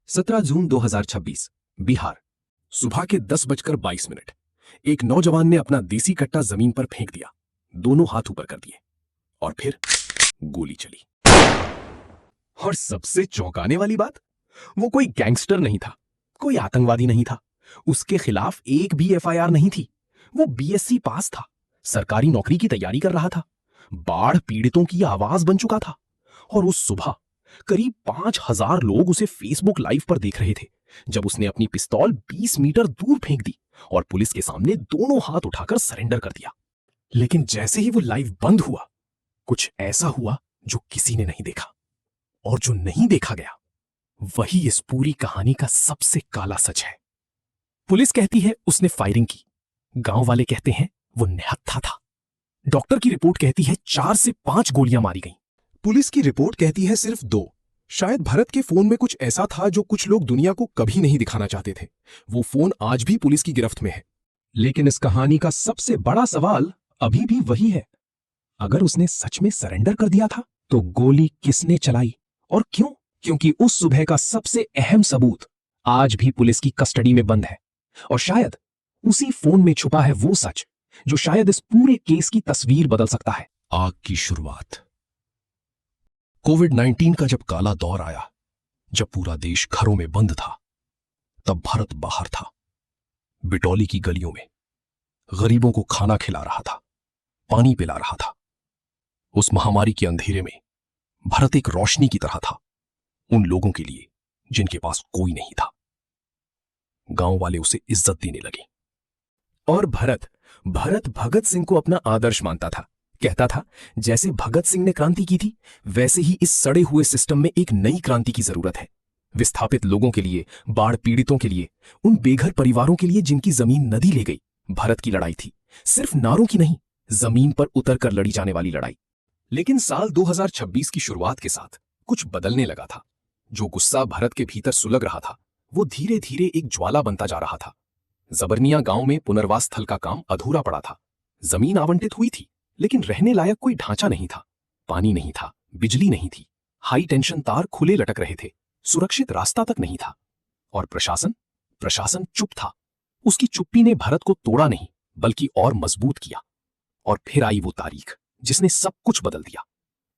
17 जून 2026 बिहार। सुबह के 10:22 एक नौजवान ने अपना देसी कट्टा जमीन पर फेंक दिया, दोनों हाथ ऊपर कर दिए और फिर गोली चली। और सबसे चौंकाने वाली बात, वो कोई गैंगस्टर नहीं था, कोई आतंकवादी नहीं था, उसके खिलाफ एक भी एफआईआर नहीं थी। वो बीएससी पास था, सरकारी नौकरी की तैयारी कर रहा था, बाढ़ पीड़ितों की आवाज बन चुका था। और उस सुबह करीब 5000 लोग उसे फेसबुक लाइव पर देख रहे थे जब उसने अपनी पिस्तौल 20 मीटर दूर फेंक दी और पुलिस के सामने दोनों हाथ उठाकर सरेंडर कर दिया। लेकिन जैसे ही वो लाइव बंद हुआ, कुछ ऐसा हुआ जो किसी ने नहीं देखा, और जो नहीं देखा गया वही इस पूरी कहानी का सबसे काला सच है। पुलिस कहती है उसने फायरिंग की, गांव वाले कहते हैं वो निहत्था था, डॉक्टर की रिपोर्ट कहती है 4 से 5 गोलियां मारी गईं। पुलिस की रिपोर्ट कहती है सिर्फ 2। शायद भरत के फोन में कुछ ऐसा था जो कुछ लोग दुनिया को कभी नहीं दिखाना चाहते थे। वो फोन आज भी पुलिस की गिरफ्त में है। लेकिन इस कहानी का सबसे बड़ा सवाल अभी भी वही है, अगर उसने सच में सरेंडर कर दिया था तो गोली किसने चलाई और क्यों? क्योंकि उस सुबह का सबसे अहम सबूत आज भी पुलिस की कस्टडी में बंद है, और शायद उसी फोन में छुपा है वो सच जो शायद इस पूरे केस की तस्वीर बदल सकता है। आग की शुरुआत। कोविड-19 का जब काला दौर आया, जब पूरा देश घरों में बंद था, तब भरत बाहर था, बिटौली की गलियों में गरीबों को खाना खिला रहा था, पानी पिला रहा था। उस महामारी के अंधेरे में भरत एक रोशनी की तरह था, उन लोगों के लिए जिनके पास कोई नहीं था। गांव वाले उसे इज्जत देने लगे। और भरत भगत सिंह को अपना आदर्श मानता था। कहता था जैसे भगत सिंह ने क्रांति की थी, वैसे ही इस सड़े हुए सिस्टम में एक नई क्रांति की जरूरत है। विस्थापित लोगों के लिए, बाढ़ पीड़ितों के लिए, उन बेघर परिवारों के लिए जिनकी जमीन नदी ले गई। भरत की लड़ाई थी सिर्फ नारों की नहीं, जमीन पर उतरकर लड़ी जाने वाली लड़ाई। लेकिन साल 2026 की शुरुआत के साथ कुछ बदलने लगा था। जो गुस्सा भरत के भीतर सुलग रहा था, वो धीरे धीरे एक ज्वाला बनता जा रहा था। जबरनिया गांव में पुनर्वास स्थल का काम अधूरा पड़ा था। जमीन आवंटित हुई थी, लेकिन रहने लायक कोई ढांचा नहीं था, पानी नहीं था, बिजली नहीं थी, हाई टेंशन तार खुले लटक रहे थे, सुरक्षित रास्ता तक नहीं था। और प्रशासन चुप था। उसकी चुप्पी ने भरत को तोड़ा नहीं, बल्कि और मजबूत किया। और फिर आई वो तारीख जिसने सब कुछ बदल दिया।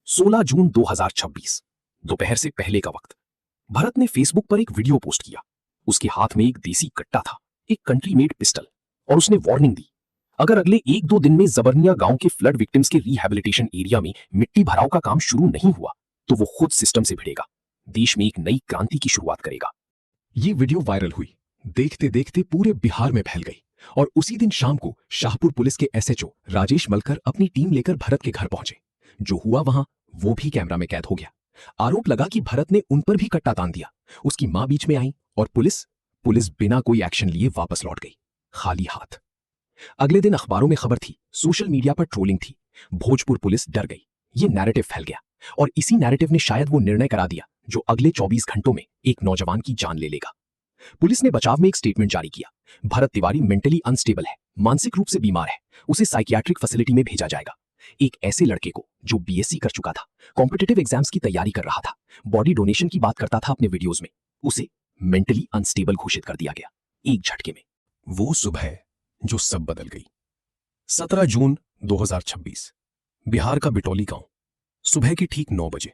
16 जून 2026 दोपहर से पहले का वक्त। भरत ने फेसबुक पर एक वीडियो पोस्ट किया। उसके हाथ में एक देसी कट्टा था, एक कंट्री मेड पिस्टल, और उसने वार्निंग दी, अगर अगले 1-2 दिन में जबरनिया गांव के फ्लड विक्टिम्स के रिहैबिलिटेशन एरिया में मिट्टी भराव का काम शुरू नहीं हुआ तो वो खुद सिस्टम से भिड़ेगा, देश में एक नई क्रांति की शुरुआत करेगा। ये वीडियो वायरल हुई, देखते देखते पूरे बिहार में फैल गई, और उसी दिन शाम को शाहपुर पुलिस के एसएचओ राजेश मलकर अपनी टीम लेकर भरत के घर पहुंचे। जो हुआ वहां वो भी कैमरा में कैद हो गया। आरोप लगा कि भरत ने उन पर भी कट्टा तान दिया। उसकी मां बीच में आई और पुलिस बिना कोई एक्शन लिए वापस लौट गई, खाली हाथ। अगले दिन अखबारों में खबर थी, सोशल मीडिया पर ट्रोलिंग थी। भोजपुर पुलिस डर गई। ये नैरेटिव फैल गया, और इसी नैरेटिव ने शायद वो निर्णय करा दिया जो अगले 24 घंटों में एक नौजवान की जान ले लेगा। पुलिस ने बचाव में एक स्टेटमेंट जारी किया। भरत तिवारी मेंटली अनस्टेबल है, मानसिक रूप से बीमार है, उसे साइकियाट्रिक फैसिलिटी में भेजा जाएगा। एक ऐसे लड़के को जो बीएससी कर चुका था, कॉम्पिटिटिव एग्जाम्स की तैयारी कर रहा था, बॉडी डोनेशन की बात करता था अपने वीडियोज में, उसे मेंटली अनस्टेबल घोषित कर दिया गया एक झटके में। वो सुबह जो सब बदल गई। 17 जून 2026 बिहार का बिटौली गांव। सुबह के ठीक 9 बजे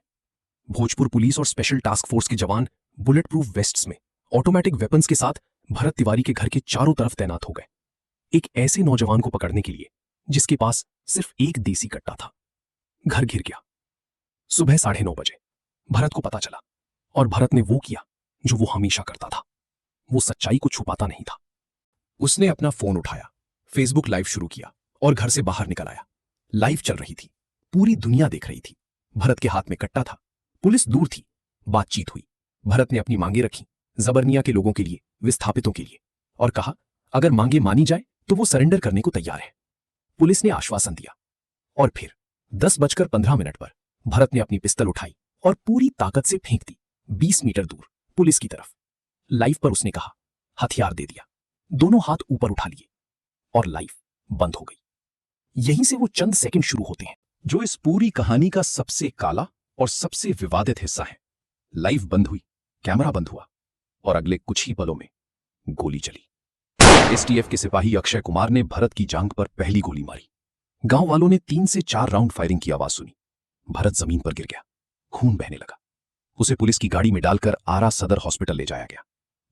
भोजपुर पुलिस और स्पेशल टास्क फोर्स के जवान बुलेट प्रूफ वेस्ट्स में ऑटोमेटिक वेपन्स के साथ भरत तिवारी के घर के चारों तरफ तैनात हो गए, एक ऐसे नौजवान को पकड़ने के लिए जिसके पास सिर्फ एक देसी कट्टा था। घर घिर गया। सुबह 9:30 बजे भरत को पता चला, और भरत ने वो किया जो वो हमेशा करता था। वो सच्चाई को छुपाता नहीं था। उसने अपना फोन उठाया, फेसबुक लाइव शुरू किया और घर से बाहर निकल आया। लाइव चल रही थी, पूरी दुनिया देख रही थी। भरत के हाथ में कट्टा था, पुलिस दूर थी, बातचीत हुई। भरत ने अपनी मांगे रखी, जबरनिया के लोगों के लिए, विस्थापितों के लिए, और कहा अगर मांगे मानी जाए तो वो सरेंडर करने को तैयार है। पुलिस ने आश्वासन दिया, और फिर 10:15 पर भरत ने अपनी पिस्टल उठाई और पूरी ताकत से फेंक दी 20 मीटर दूर पुलिस की तरफ। लाइव पर उसने कहा, हथियार दे दिया, दोनों हाथ ऊपर उठा लिए, और लाइव बंद हो गई। यहीं से वो चंद सेकंड शुरू होते हैं जो इस पूरी कहानी का सबसे काला और सबसे विवादित हिस्सा है। लाइव बंद हुई, कैमरा बंद हुआ, और अगले कुछ ही पलों में गोली चली। एसटीएफ के सिपाही अक्षय कुमार ने भरत की जांघ पर पहली गोली मारी। गांव वालों ने 3 से 4 राउंड फायरिंग की आवाज सुनी। भरत जमीन पर गिर गया, खून बहने लगा। उसे पुलिस की गाड़ी में डालकर आरा सदर हॉस्पिटल ले जाया गया।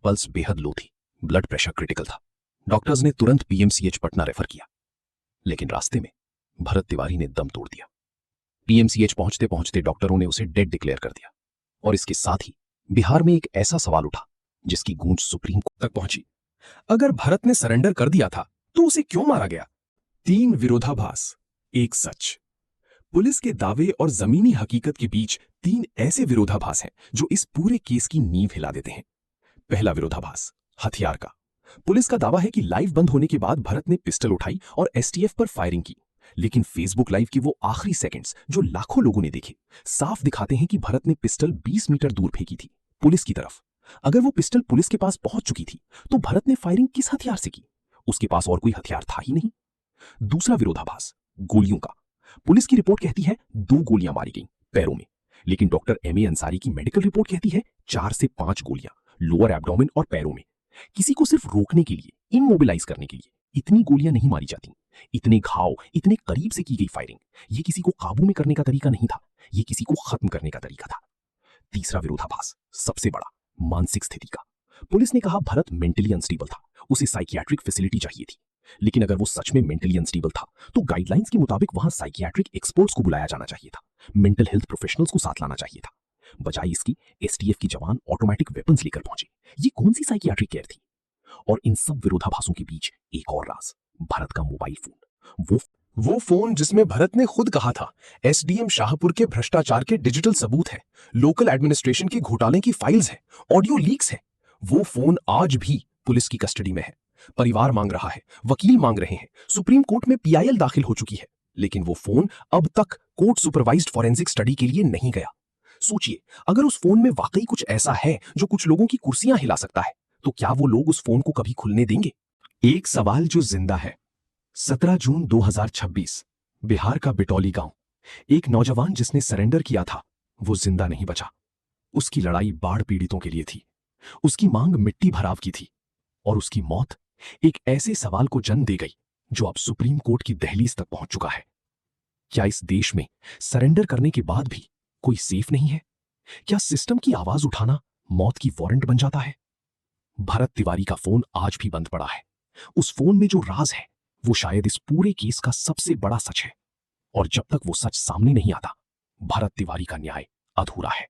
पल्स बेहद लो थी, ब्लड प्रेशर क्रिटिकल था। डॉक्टर्स ने तुरंत पीएमसीएच पटना रेफर किया, लेकिन रास्ते में भरत तिवारी ने दम तोड़ दिया। पीएमसीएच पहुंचते पहुंचते डॉक्टरों ने उसे डेड डिक्लेयर कर दिया। और इसके साथ ही बिहार में एक ऐसा सवाल उठा जिसकी गूंज सुप्रीम कोर्ट तक पहुंची। अगर भरत ने सरेंडर कर दिया था तो उसे क्यों मारा गया? 3 विरोधाभास, एक सच। पुलिस के दावे और जमीनी हकीकत के बीच 3 ऐसे विरोधाभास हैं जो इस पूरे केस की नींव हिला देते हैं। पहला विरोधाभास, हथियार का। पुलिस का दावा है कि लाइव बंद होने के बाद भरत ने पिस्टल उठाई और एसटीएफ पर फायरिंग की, लेकिन फेसबुक लाइव के वो आखिरी सेकंड्स जो लाखों लोगों ने देखे साफ दिखाते हैं कि भरत ने पिस्टल 20 मीटर दूर फेंकी थी, पुलिस की तरफ। अगर वो पिस्टल पुलिस के पास पहुंच चुकी थी तो भरत ने फायरिंग किस हथियार से की? उसके पास और कोई हथियार था ही नहीं। दूसरा विरोधाभास, गोलियों का। पुलिस की रिपोर्ट कहती है 2 गोलियां मारी गईं पैरों में, लेकिन डॉक्टर एमए अंसारी की मेडिकल रिपोर्ट कहती है 4 से 5 गोलियां लोअर एब्डोमेन और पैरों में। किसी को सिर्फ रोकने के लिए, इमोबिलाइज करने के लिए इतनी गोलियां नहीं मारी जाती। इतने घाव, इतने करीब से की गई फायरिंग, ये किसी को काबू में करने का तरीका नहीं था, ये किसी को खत्म करने का तरीका था। तीसरा विरोधाभास, सबसे बड़ा, मानसिक स्थिति का। पुलिस ने कहा भरत मेंटली अनस्टेबल था, उसे साइकियाट्रिक फैसिलिटी चाहिए थी। लेकिन अगर वो सच में मेंटली अनस्टेबल था तो गाइडलाइंस के मुताबिक वहां साइकियाट्रिक एक्सपर्ट्स को बुलाया जाना चाहिए था, मेंटल हेल्थ प्रोफेशनल्स को साथ लाना चाहिए था। बजाय इसकी एसटीएफ की जवान ऑटोमेटिक वेपन्स लेकर पहुंचे। ये कौन सी साइकियाट्रिक केयर थी? और इन सब विरोधाभासों के बीच एक और राज, भरत का मोबाइल फोन। वो फोन जिसमें भरत ने खुद कहा था एसडीएम शाहपुर के भ्रष्टाचार के डिजिटल सबूत है, लोकल एडमिनिस्ट्रेशन के घोटाले की फाइल्स है, ऑडियो लीक्स है। वो फोन आज भी पुलिस की कस्टडी में है। परिवार मांग रहा है, वकील मांग रहे हैं, सुप्रीम कोर्ट में पीआईएल दाखिल हो चुकी है, लेकिन वो फोन अब तक कोर्ट सुपरवाइज्ड फॉरेंसिक स्टडी के लिए नहीं गया। सोचिए, अगर उस फोन में वाकई कुछ ऐसा है जो कुछ लोगों की कुर्सियां हिला सकता है, तो क्या वो लोग उस फोन को कभी खुलने देंगे? एक सवाल जो जिंदा है। 17 जून 2026, बिहार का बिटौली गांव। एक नौजवान जिसने सरेंडर किया था वो जिंदा नहीं बचा। उसकी लड़ाई बाढ़ पीड़ितों के लिए थी, उसकी मांग मिट्टी भराव की थी, और उसकी मौत एक ऐसे सवाल को जन्म दे गई जो अब सुप्रीम कोर्ट की दहलीज तक पहुंच चुका है। क्या इस देश में सरेंडर करने के बाद भी कोई सेफ नहीं है? क्या सिस्टम की आवाज उठाना मौत की वारंट बन जाता है? भरत तिवारी का फोन आज भी बंद पड़ा है। उस फोन में जो राज है वो शायद इस पूरे केस का सबसे बड़ा सच है, और जब तक वो सच सामने नहीं आता, भरत तिवारी का न्याय अधूरा है।